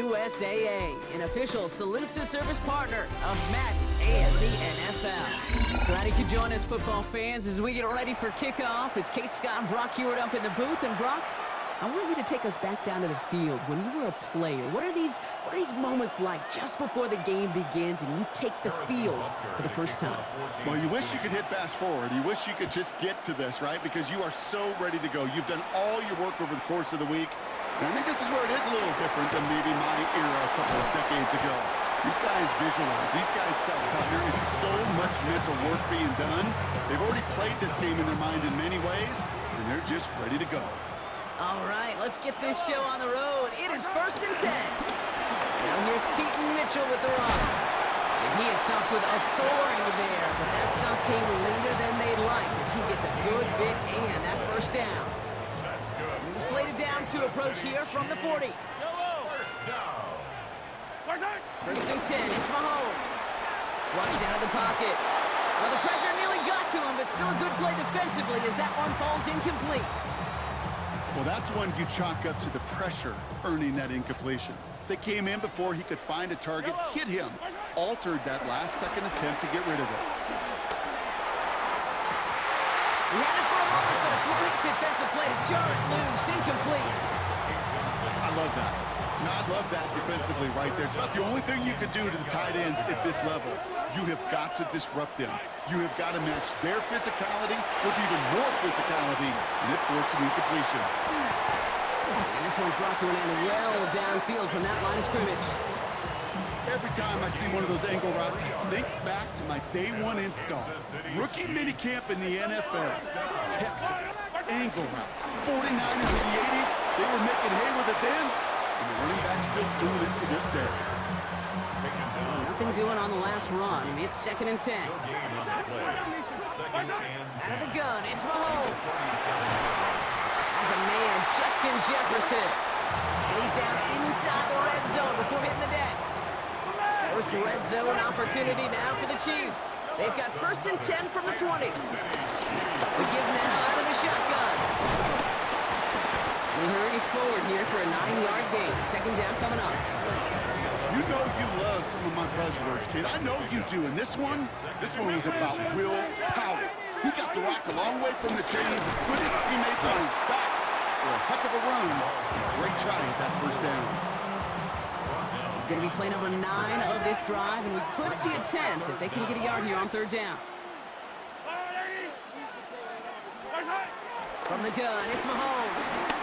USAA, an official salute-to-service partner of Madden and the NFL. Glad you could join us, football fans, as we get ready for kickoff. It's Kate Scott and Brock Hewitt up in the booth. And Brock, I want you to take us back down to the field. When you were a player, what are these moments like just before the game begins and you take the field for the first time? Well, you wish you could hit fast forward. You wish you could just get to this, right? Because you are so ready to go. You've done all your work over the course of the week. And I think this is where it is a little different than maybe my era a couple of decades ago. These guys visualize. These guys self-taught. There is so much mental work being done. They've already played this game in their mind in many ways, and they're just ready to go. All right, let's get this show on the road. It is 1st and 10. Now here's Keaton Mitchell with the run. And he is stopped with authority there, but that stop came later than they'd like as he gets a good bit and that first down. New slated downs to approach here from the 40. First and 10, it's Mahomes. Flushed out of the pocket. Well, the pressure nearly got to him, but still a good play defensively as that one falls incomplete. Well, that's one you chalk up to the pressure earning that incompletion. They came in before he could find a target, hit him, altered that last-second attempt to get rid of it. He had it for a moment, but a complete defensive play to jar it loose, incomplete. I love that. No, I love that defensively right there. It's about the only thing you can do to the tight ends at this level. You have got to disrupt them. You have got to match their physicality with even more physicality, and it forced an incompletion. And this one's brought to an end well downfield from that line of scrimmage. Every time I see one of those angle routes, I think back to my day one install. Rookie minicamp in the NFL. Texas. Angle route. 49ers of the 80s. They were making hay with it then, and the running back's still doing it to this day. Nothing doing on the last run. It's 2nd and 10. Out of the gun, it's Mahomes. As a man, Justin Jefferson. And he's down inside the red zone before hitting the deck. First red zone opportunity now for the Chiefs. They've got 1st and 10 from the 20. The give now out of the shotgun. He hurries forward here for a 9-yard gain. 2nd down coming up. You know you love some of my buzzwords, kid. I know you do. And this one was about willpower. He got the rock a long way from the chains and put his teammates on his back for a heck of a run. Great try with that first down. He's going to be play number 9 of this drive, and we could see a 10th if they can get a yard here on 3rd down. From the gun, it's Mahomes.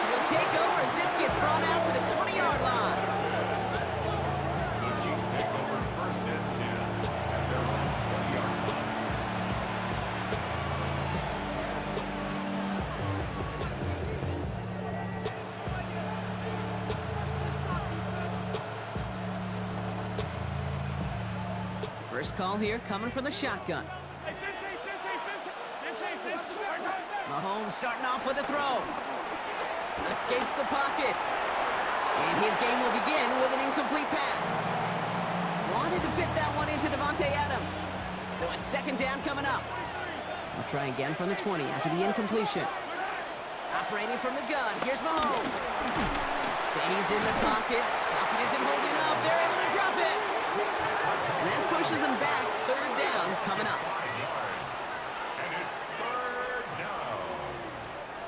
Will take over as this gets brought out to the 20-yard line. The Chiefs take over 1st and 10 at their own 20-yard line. First call here coming from the shotgun. Mahomes starting off with a throw. Escapes the pocket. And his game will begin with an incomplete pass. Wanted to fit that one into Davante Adams. So it's 2nd down coming up. They'll try again from the 20 after the incompletion. Operating from the gun, here's Mahomes. Stays in the pocket. Pocket isn't holding up. They're able to drop it. And that pushes him back. 3rd down coming up. And it's 3rd down.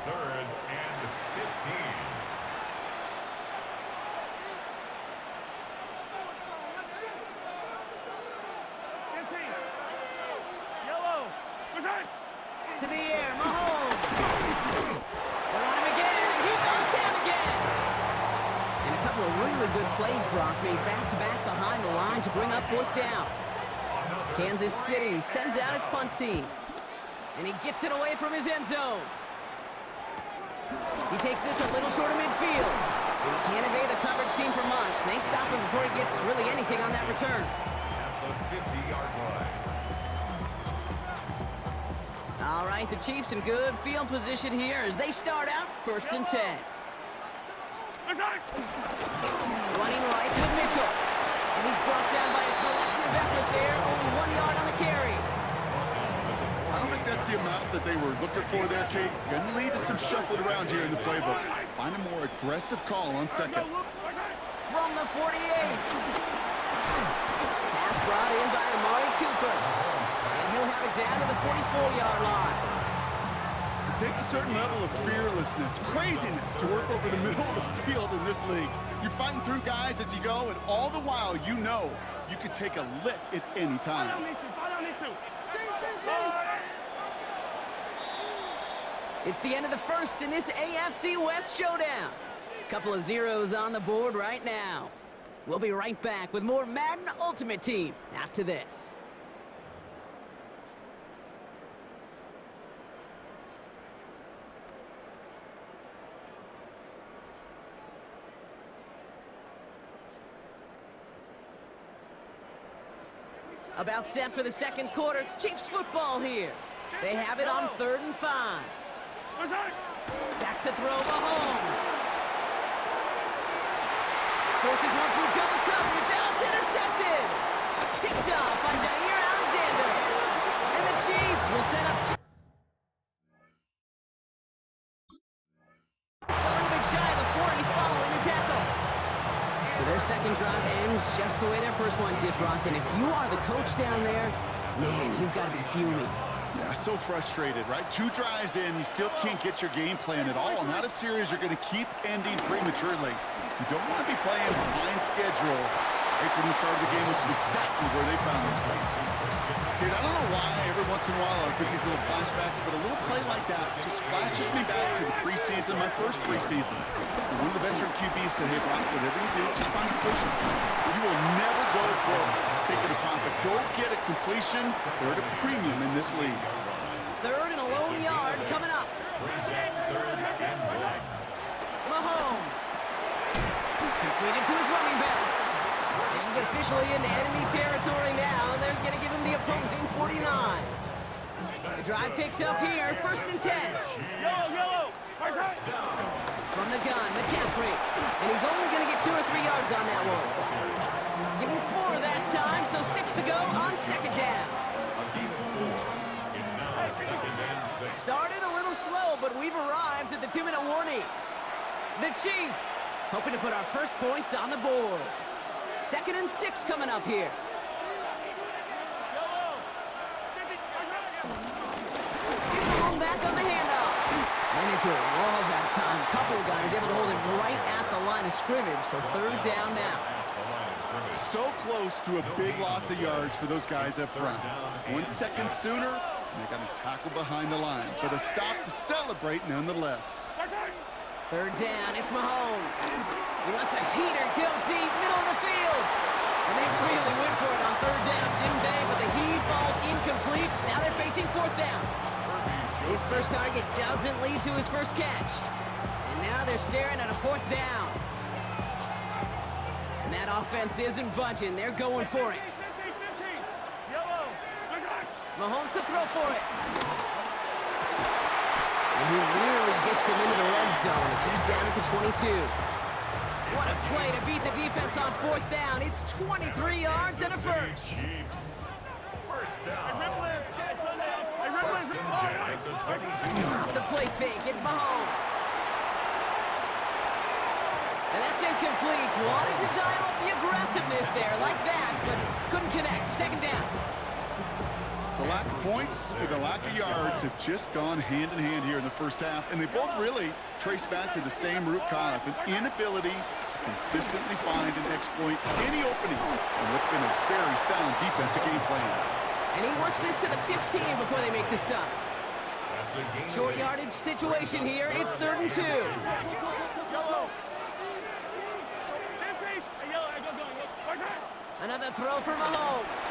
3rd and 15. To the air, Mahomes. They're on him again, and he goes down again. And a couple of really good plays, Brock, made back-to-back behind the line to bring up 4th down. Kansas City sends out its punt team. And he gets it away from his end zone. He takes this a little short of midfield. And he can't evade the coverage team for much. They stop him before he gets really anything on that return. At the 50-yard line. All right, the Chiefs in good field position here as they start out 1st and 10. Running right with Mitchell. And he's brought down by a collective effort there. Only 1 yard on the carry. I don't think that's That's the amount that they were looking for there, Kate. Going to lead to some shuffling around here in the playbook. Find a more aggressive call on second. From the 48. Pass brought in by Amari Cooper. And he'll have it down to the 44-yard line. It takes a certain level of fearlessness, craziness to work over the middle of the field in this league. You're fighting through guys as you go, and all the while you know you could take a lick at any time. It's the end of the first in this AFC West showdown. Couple of zeros on the board right now. We'll be right back with more Madden Ultimate Team after this. About set for the second quarter. Chiefs football here. They have it on 3rd and 5. Back to throw Mahomes. Forces one through double coverage. Oh, it's intercepted. Picked up by Jair Alexander. And the Chiefs will set up just a little bit shy of the 40 following the tackle. So their second drive ends just the way their first one did, Brock. And if you are the coach down there, man, you've got to be fuming. Yeah, so frustrated, right? 2 drives in, you still can't get your game plan at all. Not if series are going to keep ending prematurely. You don't want to be playing behind schedule right from the start of the game, which is exactly where they found themselves. Kid, I don't know why every once in a while I get these little flashbacks, but a little play like that just flashes me back to the preseason, my first preseason. And one of the veteran QBs said, hey, Brock, whatever you do, just find completions. You will never go broke taking a profit. Go get a completion. They're at a premium in this league. 3rd and a lone yard coming up. Mahomes. Completed to his running back. He's officially into enemy territory now. They're going to give him the opposing 49. The drive picks up here. 1st and 10. From the gun, McCaffrey. And he's only going to get 2 or 3 yards on that one. Give him 4 that time, so 6 to go on 2nd down. Started a little slow, but we've arrived at the 2-minute warning. The Chiefs hoping to put our first points on the board. 2nd and 6 coming up here. He's along back on the handoff. Ran into a wall that time. A couple of guys able to hold it right at the line of scrimmage, so 3rd down now. So close to a big loss of yards for those guys up front. 1 second sooner, and they got a tackle behind the line. But a stop to celebrate nonetheless. 3rd down, it's Mahomes. He wants a heater, go deep, middle of the field. And they really went for it on 3rd down, didn't they? But the heave falls incomplete. Now they're facing 4th down. His first target doesn't lead to his first catch. And now they're staring at a 4th down. And that offense isn't budging. They're going for it. Mahomes to throw for it. And he really gets them into the red zone as he's down at the 22. What a play to beat the defense on 4th down. It's 23 yards and a first. First down. Off the play fake, it's Mahomes. And that's incomplete. Wanted to dial up the aggressiveness there like that, but couldn't connect. 2nd down. The lack of points and the lack of yards have just gone hand in hand here in the first half, and they both really trace back to the same root cause, an inability to consistently find and exploit any opening in what's been a very sound defensive game plan. And he works this to the 15 before they make the stop. Short yardage situation here. It's 3rd and 2. Another throw for Mahomes.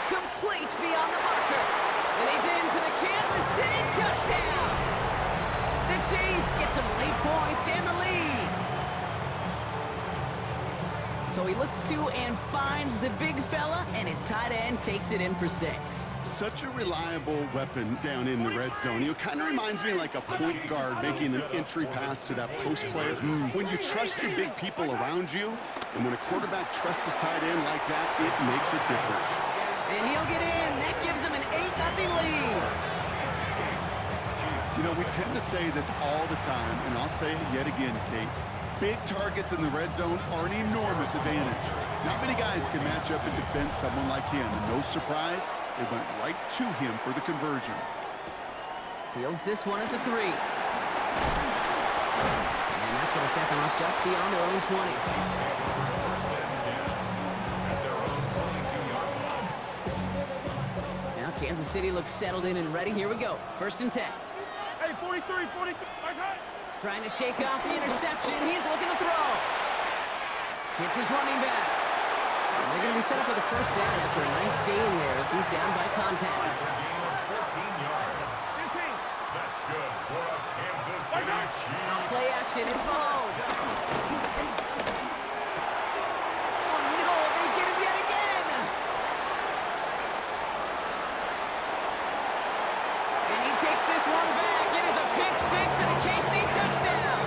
Complete beyond the marker. And he's in for the Kansas City touchdown. The Chiefs get some late points and the lead. So he looks to and finds the big fella, and his tight end takes it in for 6. Such a reliable weapon down in the red zone. It kind of reminds me like a point guard making an entry pass to that post player. When you trust your big people around you, and when a quarterback trusts his tight end like that, it makes a difference. And he'll get in. That gives him an 8-0 lead. You know, we tend to say this all the time, and I'll say it yet again, Kate. Big targets in the red zone are an enormous advantage. Not many guys can match up and defend someone like him, and no surprise, they went right to him for the conversion. Fields this one at the 3. And that's going to set them up just beyond their own 20. Now Kansas City looks settled in and ready. Here we go. 1st and 10. Hey, 43. Nice high. Trying to shake off the interception. He's looking to throw. Hits his running back. And they're going to be set up with a 1st down after a nice gain there as he's down by contact. 14 yards. That's good for a Kansas City Chiefs. Now play action. It's Mahomes. Oh, no. They get him yet again. And he takes this one back. It is a pick 6 and a KC touchdown.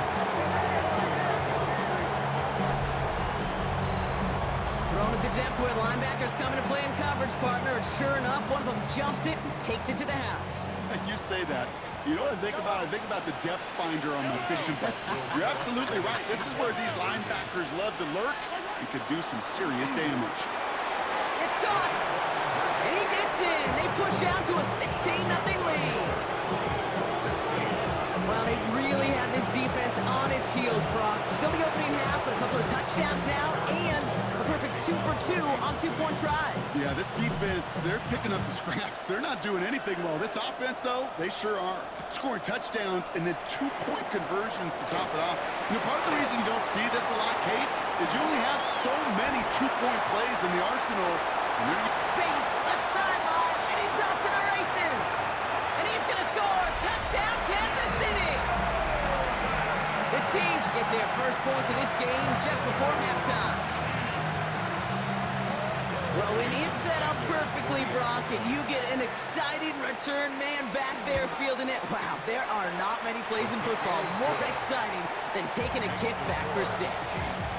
Thrown at the depth where linebackers come into play in coverage, partner. And sure enough, one of them jumps it and takes it to the house. You say that. You know what I think about? I think about the depth finder on my fishing boat. You're absolutely right. This is where these linebackers love to lurk and could do some serious damage. It's gone. And he gets in. They push out to a 16-0 lead. Well, they really have this defense on its heels, Brock. Still the opening half, but a couple of touchdowns now, and a perfect 2 for 2 on 2-point tries. Yeah, this defense, they're picking up the scraps. They're not doing anything well. This offense, though, they sure are. Scoring touchdowns and then 2-point conversions to top it off. You know, part of the reason you don't see this a lot, Kate, is you only have so many 2-point plays in the arsenal. And Space, left sideline, and he's off to the races. And he's going to score. Touchdown, Kansas City. The Chiefs get their first points of this game just before halftime. Well, when it's set up perfectly, Brock, and you get an exciting return man back there fielding it, wow, there are not many plays in football more exciting than taking a kick back for 6.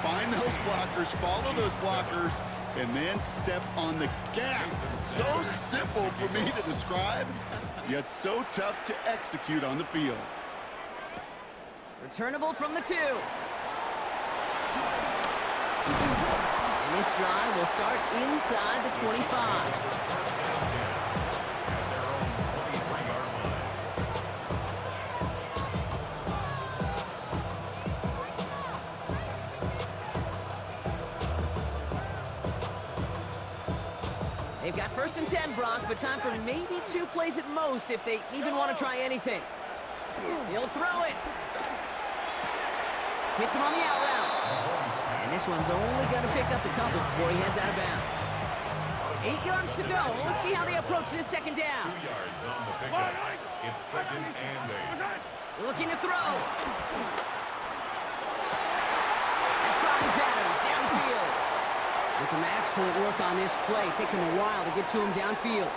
find those blockers, follow those blockers, and then step on the gas. So simple for me to describe, yet so tough to execute on the field. Returnable from the 2. And this drive will start inside the 25. They've got 1st and 10, Brock, but time for maybe 2 plays at most if they even want to try anything. He'll throw it. Hits him on the out route. And this one's only going to pick up a couple before he heads out of bounds. 8 yards to go. Let's see how they approach this 2nd down. 2 yards on the pickup. It's 2nd and 8. Looking to throw. And finds Adams downfield. And some excellent work on this play. Takes him a while to get to him downfield.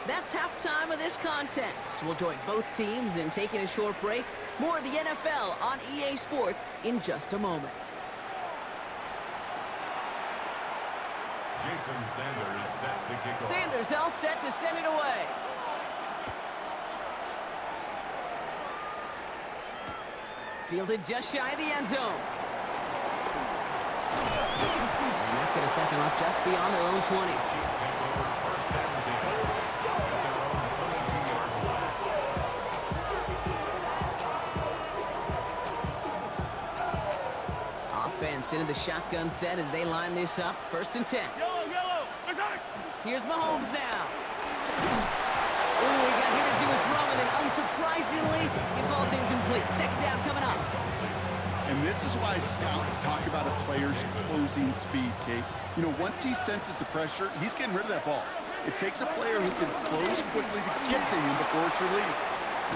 That's halftime of this contest. We'll join both teams in taking a short break. More of the NFL on EA Sports in just a moment. Jason Sanders set to kick off. Sanders all set to send it away. Fielded just shy of the end zone. And that's going to set them up just beyond their own 20. Offense into the shotgun set as they line this up. 1st and 10. Yellow. Here's Mahomes now. Ooh, he got hit as he was throwing, and unsurprisingly, he falls incomplete. 2nd down coming up. And this is why scouts talk about a player's closing speed, Kate. You know, once he senses the pressure, he's getting rid of that ball. It takes a player who can close quickly to get to him before it's released.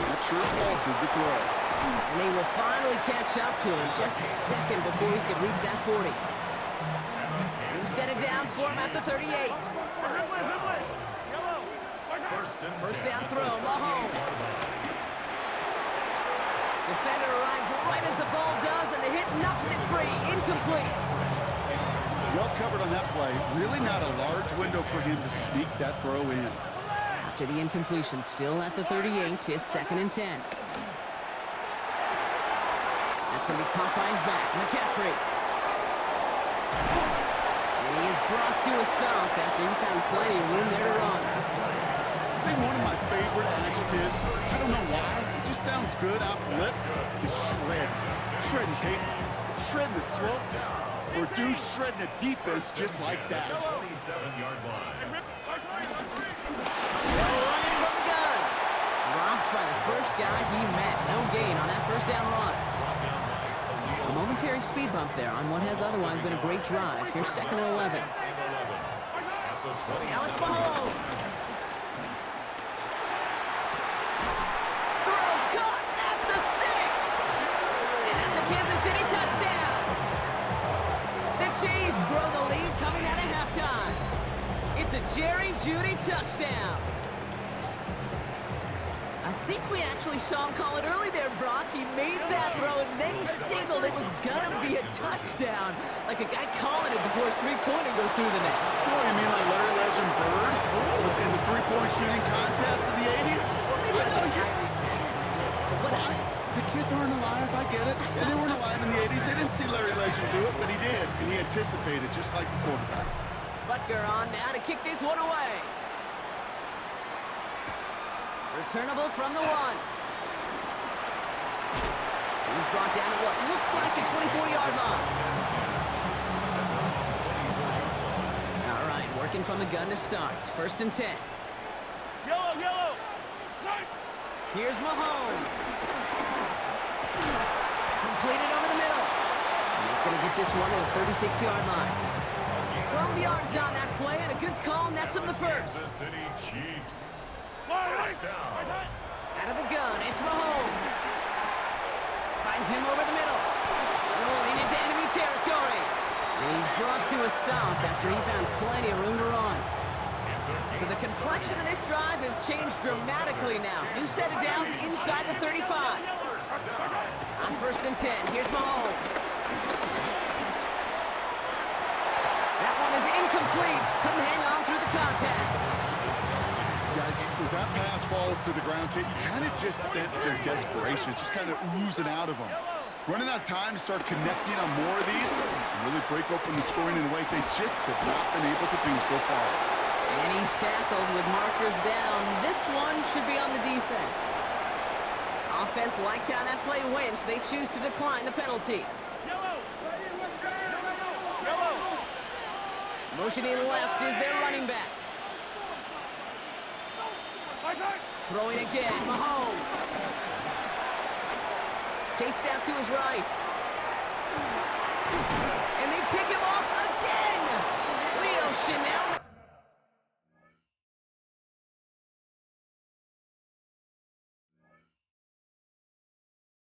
That sure altered the throw. And they will finally catch up to him just a second before he could reach that 40. New set of downs for him at the 38. First down throw, Mahomes. Defender arrives right as the ball does, and the hit knocks it free. Incomplete. Well covered on that play. Really not a large window for him to sneak that throw in. After the incompletion, still at the 38, it's 2nd and 10. That's going to be caught by his back, McCaffrey. And he is brought to a stop after he found plenty of room there to run. I think one of my favorite adjectives, I don't know why, it just sounds good off the lips, is shred. Shredding paper, shredding the slopes, or dude shredding a defense just like that. 27-yard line. Running from the gun. Dropped by the first guy he met. No gain on that first down run. A momentary speed bump there on what has otherwise been a great drive. Here's 2nd and 11. Now it's Mahomes. Throw caught at the 6. And that's a Kansas City touchdown. The Chiefs grow the lead coming out of halftime. It's a Jerry Jeudy touchdown. I think we actually saw him call it early there, Brock. He made that throw, and then he signaled it was gonna be a touchdown. Like a guy calling it before his three-pointer goes through the net. Oh, you mean like Larry Legend Bird in the three-point shooting contest in the 80s? The kids aren't alive, I get it. And they weren't alive in the 80s. They didn't see Larry Legend do it, but he did. And he anticipated, just like the quarterback. Butker on now to kick this one away. Returnable from the 1. He's brought down at what looks like the 24-yard line. All right, working from the gun to start. 1st and 10. Yellow. Here's Mahomes. Completed over the middle. And he's going to get this one to the 36-yard line. 12 yards on that play, and a good call nets him the first. Kansas City Chiefs. First down. Out of the gun, it's Mahomes. Finds him over the middle. Rolling into enemy territory. And he's brought to a stop after he found plenty of room to run. So the complexion of this drive has changed dramatically now. New set of downs inside the 35. On 1st and 10, here's Mahomes. That one is incomplete. Couldn't hang on through the contact. Yikes, as that pass falls to the ground, Kate, you kind of just sense their desperation. It's just kind of oozing out of them. Running out of time to start connecting on more of these and really break open the scoring in a way they just have not been able to do so far. And he's tackled with markers down. This one should be on the defense. Offense liked how that play went. They choose to decline the penalty. Motioning left is their running back. Throwing again, Mahomes. Chased out to his right. And they pick him off again. Leo Chanel.